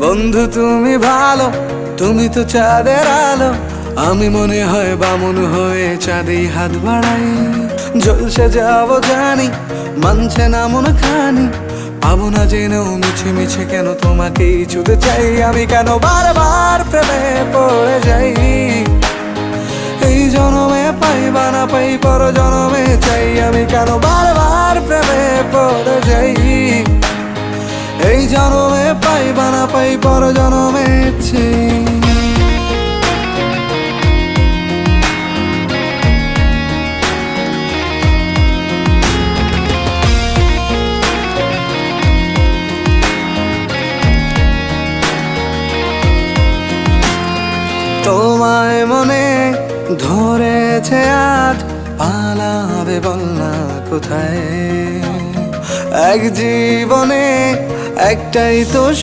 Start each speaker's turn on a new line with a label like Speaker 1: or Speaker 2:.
Speaker 1: বন্ধু তুমি ভালো, তুমি তো চাঁদের আলো। আমি মনে হয় বামুন হয়ে চাঁদেই হাত বাড়াই। জলসে যাবো জানি, মানছে না মন খানি। পাবো না জেনেও মিছে মিছে কেন তোমাকেই ছুঁতে চাই। আমি কেন বারবার প্রেমে পড়ে যাই। এই জনমে পাই বা না পাই, পর জনমে চাই। আমি কেন বারবার প্রেমে পড়ে যাই। এই জনমে পাই বা না পাই, পর জনমে চাই। তোমায় মনে ধরেছে আজ, পালাবে বল না কোথায়। এক জীবনে একটাই তো